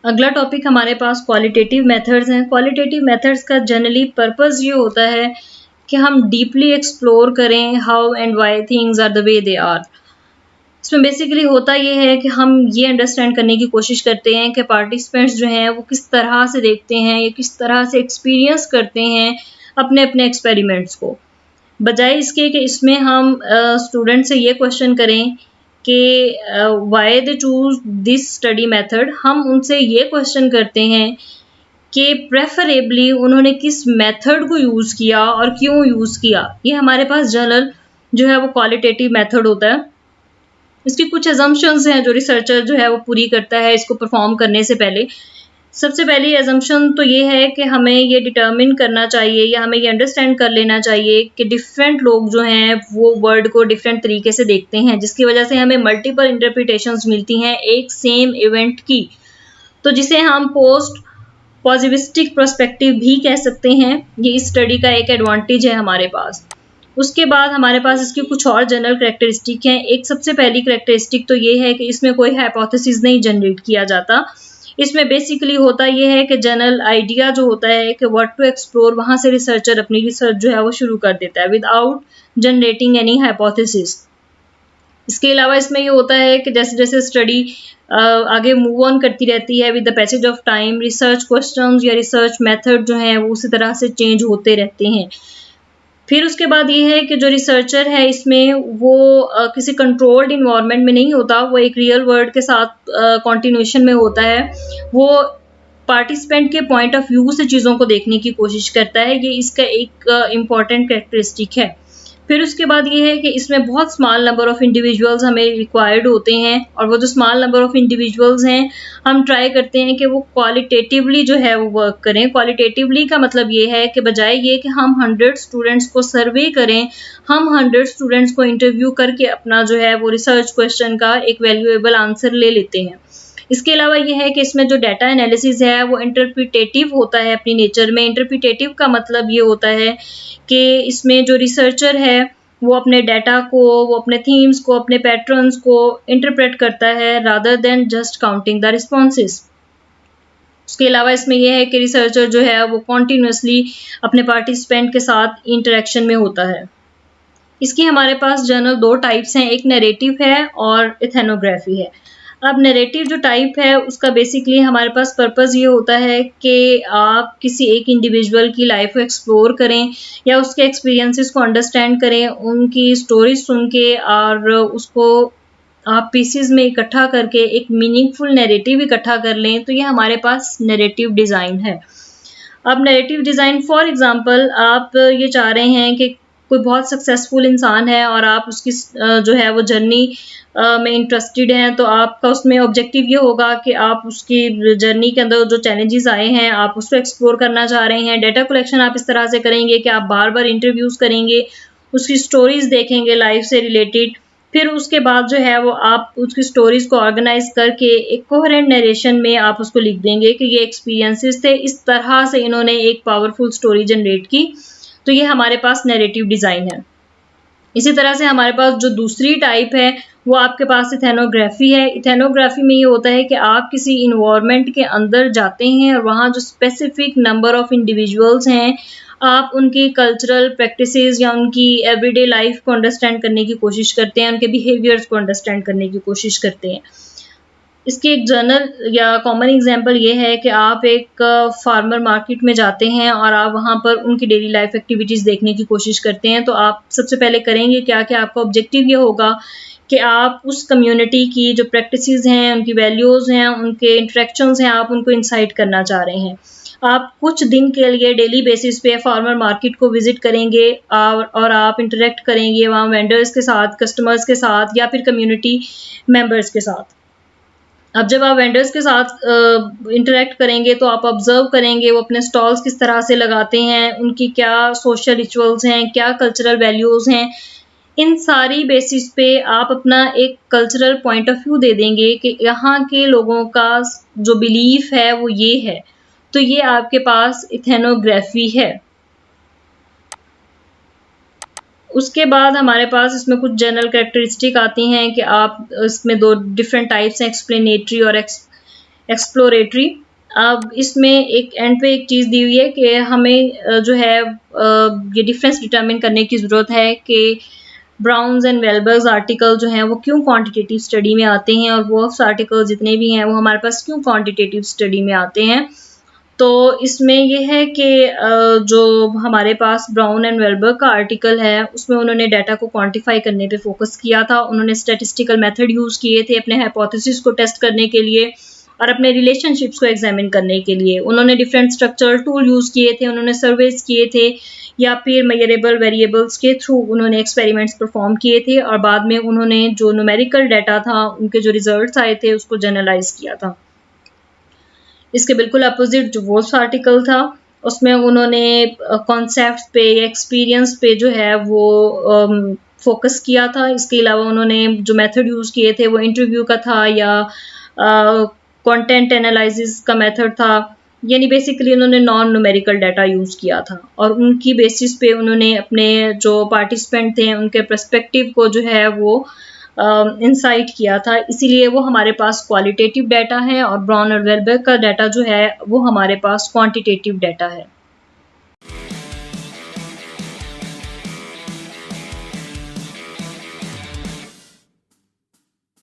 अगला टॉपिक हमारे पास क्वालिटेटिव मेथड्स हैं। क्वालिटेटिव मेथड्स का जनरली पर्पस ये होता है कि हम डीपली एक्सप्लोर करें how and why things are the way they are. इसमें बेसिकली होता ये है कि हम ये अंडरस्टैंड करने की कोशिश करते हैं कि पार्टिसिपेंट्स जो हैं वो किस तरह से देखते हैं या किस तरह से एक्सपीरियंस करते हैं अपने अपने एक्सपेरिमेंट्स को, बजाय इसके कि इसमें हम स्टूडेंट से ये क्वेश्चन करें कि why they choose this study method. हम उनसे ये क्वेश्चन करते हैं कि प्रेफरेबली उन्होंने किस मेथड को यूज़ किया और क्यों यूज़ किया। ये हमारे पास जनरल जो है वो क्वालिटेटिव मेथड होता है। इसकी कुछ अजम्पशंस हैं जो रिसर्चर जो है वो पूरी करता है इसको परफॉर्म करने से पहले। सबसे पहली अजम्पशन तो ये है कि हमें ये डिटर्मिन करना चाहिए या हमें ये अंडरस्टैंड कर लेना चाहिए कि डिफरेंट लोग जो हैं वो वर्ड को डिफरेंट तरीके से देखते हैं, जिसकी वजह से हमें मल्टीपल इंटरप्रिटेशंस मिलती हैं एक सेम इवेंट की, तो जिसे हम पोस्ट पॉजिटिविस्टिक पर्सपेक्टिव भी कह सकते हैं। ये इस स्टडी का एक एडवांटेज है हमारे पास। उसके बाद हमारे पास इसकी कुछ और जनरल करैक्टरिस्टिक हैं। एक सबसे पहली करैक्टरिस्टिक तो ये है कि इसमें कोई हाइपोथेसिस नहीं जनरेट किया जाता। इसमें बेसिकली होता ये है कि जनरल आइडिया जो होता है कि व्हाट टू एक्सप्लोर, वहाँ से रिसर्चर अपनी रिसर्च जो है वो शुरू कर देता है विदाउट जनरेटिंग एनी हाइपोथेसिस। इसके अलावा इसमें ये होता है कि जैसे जैसे स्टडी आगे मूव ऑन करती रहती है with the passage of time, research questions या रिसर्च मेथड जो हैं वो उसी तरह से चेंज होते रहते हैं। फिर उसके बाद ये है कि जो रिसर्चर है इसमें वो किसी कंट्रोल्ड इन्वायरमेंट में नहीं होता, वो एक रियल वर्ल्ड के साथ कॉन्टिन्यूएशन में होता है। वो पार्टिसिपेंट के पॉइंट ऑफ व्यू से चीज़ों को देखने की कोशिश करता है। ये इसका एक इम्पॉर्टेंट कैरेक्टरिस्टिक है। फिर उसके बाद ये है कि इसमें बहुत स्मॉल नंबर ऑफ़ इंडिविजुअल्स हमें रिक्वायर्ड होते हैं, और वो जो स्मॉल नंबर ऑफ़ इंडिविजुअल्स हैं हम ट्राई करते हैं कि वो क्वालिटेटिवली जो है वो वर्क करें। क्वालिटेटिवली का मतलब ये है कि बजाय ये कि हम 100 स्टूडेंट्स को सर्वे करें, हम 100 स्टूडेंट्स को इंटरव्यू करके अपना जो है वो रिसर्च क्वेश्चन का एक वैल्यूएबल आंसर ले लेते हैं। इसके अलावा ये है कि इसमें जो डाटा एनालिसिस है वो इंटरप्रिटेटिव होता है अपनी नेचर में। इंटरप्रिटेटिव का मतलब ये होता है कि इसमें जो रिसर्चर है वो अपने डाटा को, वो अपने थीम्स को, अपने पैटर्न्स को इंटरप्रेट करता है rather than just counting the responses. उसके अलावा इसमें यह है कि रिसर्चर जो है वो कॉन्टीन्यूसली अपने पार्टिसिपेंट के साथ इंटरेक्शन में होता है। इसकी हमारे पास जनरल दो टाइप्स हैं, एक नैरेटिव है और इथेनोग्राफी है। अब नैरेटिव जो टाइप है उसका बेसिकली हमारे पास पर्पस ये होता है कि आप किसी एक इंडिविजुअल की लाइफ को एक्सप्लोर करें या उसके एक्सपीरियंसेस को अंडरस्टैंड करें, उनकी स्टोरीज सुन के और उसको आप पीसेस में इकट्ठा करके एक मीनिंगफुल नैरेटिव इकट्ठा कर लें, तो ये हमारे पास नैरेटिव डिज़ाइन है। अब नैरेटिव डिज़ाइन फॉर एग्जांपल आप ये चाह रहे हैं कि कोई बहुत सक्सेसफुल इंसान है और आप उसकी जो है वो जर्नी में इंटरेस्टेड हैं, तो आपका उसमें ऑब्जेक्टिव ये होगा कि आप उसकी जर्नी के अंदर जो चैलेंजेस आए हैं आप उसको एक्सप्लोर करना चाह रहे हैं। डाटा कलेक्शन आप इस तरह से करेंगे कि आप बार बार इंटरव्यूज़ करेंगे, उसकी स्टोरीज़ देखेंगे लाइफ से रिलेटेड। फिर उसके बाद जो है वो आप उसकी स्टोरीज़ को ऑर्गेनाइज करके एक कोहेरेंट नरेशन में आप उसको लिख देंगे कि ये एक्सपीरियंसेस थे, इस तरह से इन्होंने एक पावरफुल स्टोरी जनरेट की। तो ये हमारे पास नैरेटिव डिज़ाइन है। इसी तरह से हमारे पास जो दूसरी टाइप है वो आपके पास इथेनोग्राफी है। इथेनोग्राफी में ये होता है कि आप किसी इन्वायरमेंट के अंदर जाते हैं और वहाँ जो स्पेसिफिक नंबर ऑफ़ इंडिविजुअल्स हैं आप उनकी कल्चरल प्रैक्टिसेस या उनकी एवरीडे लाइफ को अंडरस्टैंड करने की कोशिश करते हैं, उनके बिहेवियर्स को अंडरस्टैंड करने की कोशिश करते हैं। इसकी एक जनरल या कॉमन एग्जांपल ये है कि आप एक फार्मर मार्केट में जाते हैं और आप वहाँ पर उनकी डेली लाइफ एक्टिविटीज़ देखने की कोशिश करते हैं। तो आप सबसे पहले करेंगे क्या कि आपका ऑब्जेक्टिव ये होगा कि आप उस कम्युनिटी की जो प्रैक्टिसेस हैं, उनकी वैल्यूज़ हैं, उनके इंटरेक्शंस हैं, आप उनको इंसाइट करना चाह रहे हैं। आप कुछ दिन के लिए डेली बेसिस पे फार्मर मार्केट को विज़िट करेंगे और आप इंटरेक्ट करेंगे वहाँ वेंडर्स के साथ, कस्टमर्स के साथ या फिर कम्युनिटी मेंबर्स के साथ। अब जब आप वेंडर्स के साथ इंटरेक्ट करेंगे तो आप ऑब्जर्व करेंगे वो अपने स्टॉल्स किस तरह से लगाते हैं, उनकी क्या सोशल रिचुअल्स हैं, क्या कल्चरल वैल्यूज़ हैं। इन सारी बेसिस पे आप अपना एक कल्चरल पॉइंट ऑफ व्यू दे देंगे कि यहाँ के लोगों का जो बिलीफ है वो ये है। तो ये आपके पास इथेनोग्राफी है। उसके बाद हमारे पास इसमें कुछ जनरल कैरेक्टरिस्टिक आती हैं कि आप इसमें दो डिफरेंट टाइप्स हैं, एक्सप्लेनेटरी और एक्सप्लोरेटरी। अब इसमें एक एंड पे एक चीज़ दी हुई है कि हमें जो है ये डिफरेंस डिटरमिन करने की ज़रूरत है कि ब्राउन्स एंड वेलबर्ग्स आर्टिकल जो हैं वो क्यों क्वांटिटेटिव स्टडी में आते हैं, और वर्क्स आर्टिकल जितने भी हैं वो हमारे पास क्यों क्वांटिटेटिव स्टडी में आते हैं। तो इसमें ये है कि जो हमारे पास ब्राउन एंड वेलबर्ग का आर्टिकल है उसमें उन्होंने डाटा को क्वांटिफाई करने पे फोकस किया था। उन्होंने स्टैटिस्टिकल मेथड यूज़ किए थे अपने हाइपोथेसिस को टेस्ट करने के लिए और अपने रिलेशनशिप्स को एग्जामिन करने के लिए। उन्होंने डिफरेंट स्ट्रक्चरल टूल यूज़ किए थे, उन्होंने सर्वेज किए थे या फिर मेजरेबल वेरिएबल्स के थ्रू उन्होंने एक्सपेरिमेंट्स परफॉर्म किए थे, और बाद में उन्होंने जो न्यूमेरिकल डाटा था उनके जो रिजल्ट्स आए थे उसको जनरलाइज किया था। इसके बिल्कुल अपोजिट जो वोल्स आर्टिकल था उसमें उन्होंने कॉन्सेप्ट पे, एक्सपीरियंस पे जो है वो फोकस किया था। इसके अलावा उन्होंने जो मेथड यूज़ किए थे वो इंटरव्यू का था या कंटेंट एनालिसिस का मेथड था, यानी बेसिकली उन्होंने नॉन न्यूमेरिकल डाटा यूज़ किया था और उनकी बेसिस पे उन्होंने अपने जो पार्टिसिपेंट थे उनके पर्सपेक्टिव को जो है वो इंसाइट किया था। इसीलिए वो हमारे पास क्वालिटेटिव डाटा है और ब्राउन और वेलबर्ग का डाटा जो है वो हमारे पास क्वांटिटेटिव डाटा है।